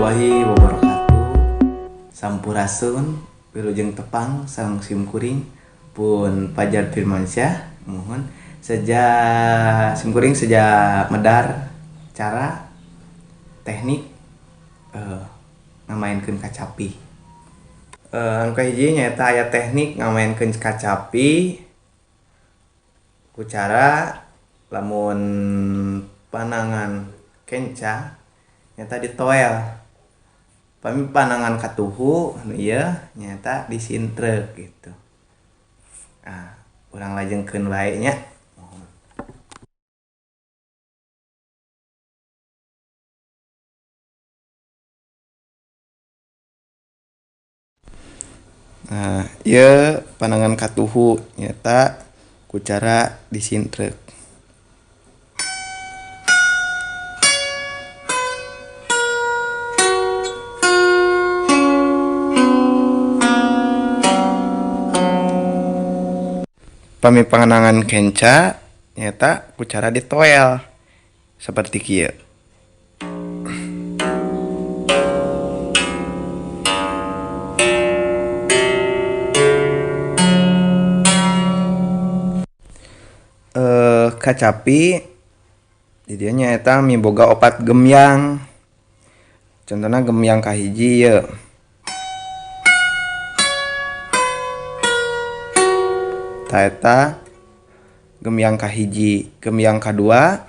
warahmatullahi wabarakatuh. Sampurasun, wilujeng tepang, sareng simkuring pun pajar firmansyah. Mohon saja simkuring saja medar cara teknik ngamainkeun kacapi. Anu kahiji nyaeta aya teknik ngamainkeun kacapi ku cara lamun panangan kenca nyata ditoel. Pami panangan katuhu anu ieu nyata disintreuk gitu. Urang lajengkeun wae nya. Ieu panangan katuhu nyata ku cara disintreuk. Pami panangan kenca nyata ku cara ditoel seperti kieu. Kacapi di dieu nyaeta miboga opat gemyang. Contohna gemyang kahiji ieu. Taeta gemyang kahiji, gemyang kadua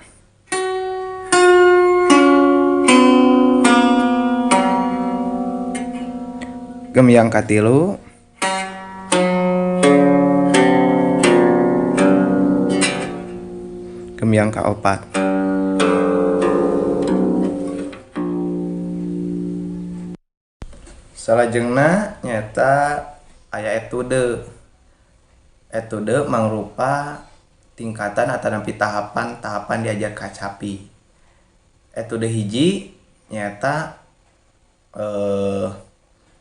gemyang katilu gemyang kaopat. Salajengna nyata aya etude. Etude mangrupa tingkatan atau nampi tahapan diajar kacapi. Etude hiji nyata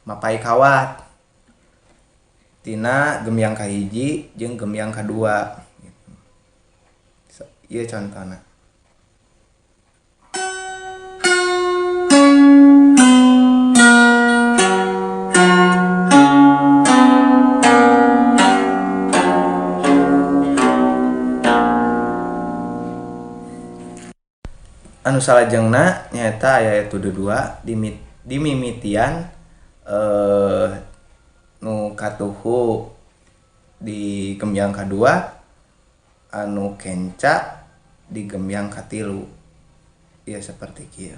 mapai kawat tina gemyang kahiji jeung gemyang kadua. Ieu contohna. Anu salajengna nyaeta aya etude dua di mimitian nu katuhu di gemyang kadua, anu kenca di gemyang katilu. Ya seperti kieu.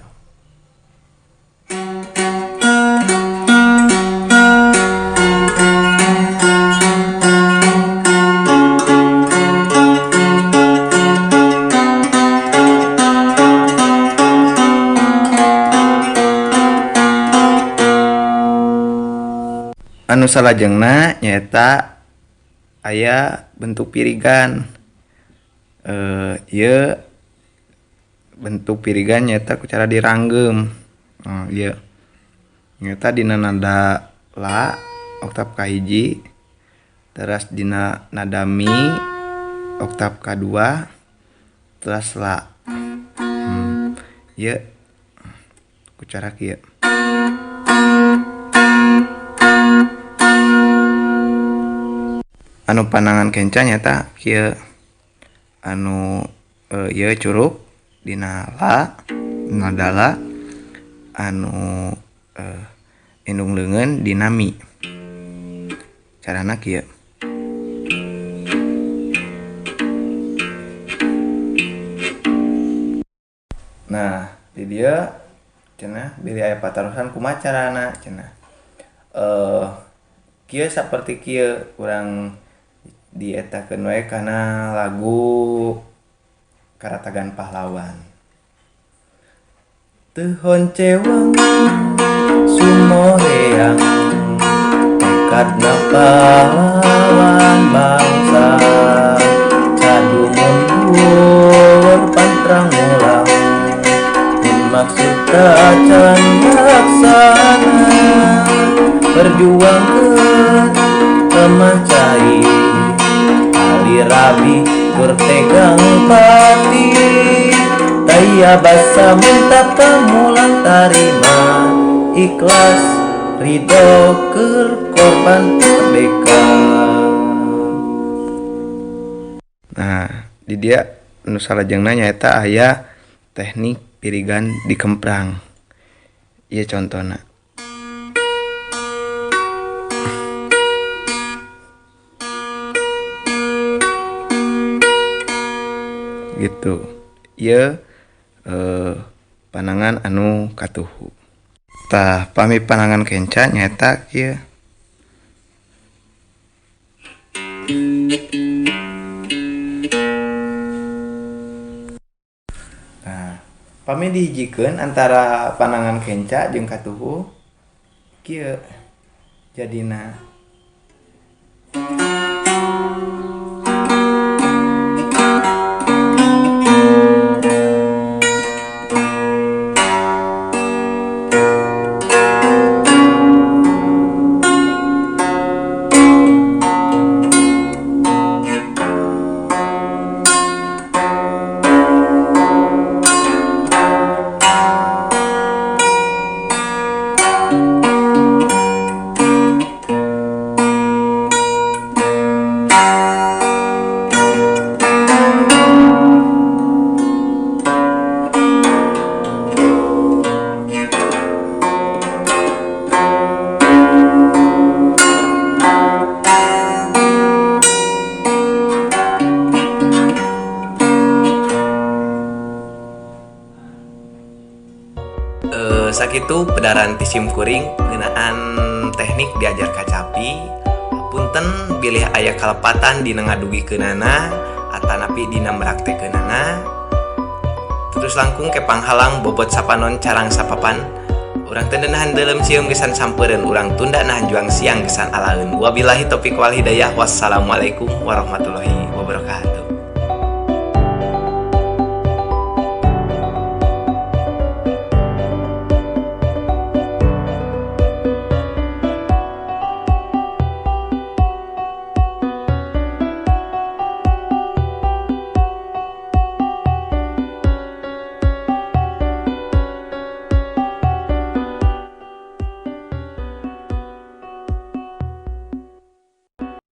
Anu salajengna nyaeta aya bentuk pirigan. Ieu bentuk pirigan nyaeta ku cara diranggem. Ieu nyaeta dina nada la oktav kahiji, teras dina nada mi oktav kadua, teras la. Ieu ku cara kieu. Anu panangan kenca nyata kieu. Anu ieu curug dina la, nada la. Anu indung leungeun dina mi. Carana kieu. Nah, di dieu cenah bili aya patarosan kumaha carana cenah. Kieu saperti kieu urang dietakeun wae kana lagu Karatagan Pahlawan. Teu honcewang sumoreang tekadna pahlawan bangsa, cadu mundur pantrang ulang mun maksud tacan laksana, perjuangkeun lemah cair rabi bertegang pati, taya basa minta pamulang tarima ikhlas ridho keur korban merdeka. Nah di dia nu salajengna nyaeta aya teknik pirigan dikemprang. Ieu contona. Gitu. Ieu panangan anu katuhu. Tah pami panangan kenca nyaeta kieu. Nah, pami dihijikeun antara panangan kenca jeung katuhu kieu jadina. Sakitu pedaran tisim kuring ngeunaan teknik diajar kacapi. Punten bilih aya kalepatan dina ngadugikeunana atanapi dina meraktekeunana. Terus langkung ke panghalang bobot sapanon carang sapapan. Urang teu nahan deulem sieum gesan sampeureun, urang tunda nahan juang siang gesan alaeun. Wabillahi taufiq wal hidayah. Wassalamualaikum warahmatullahi wabarakatuh.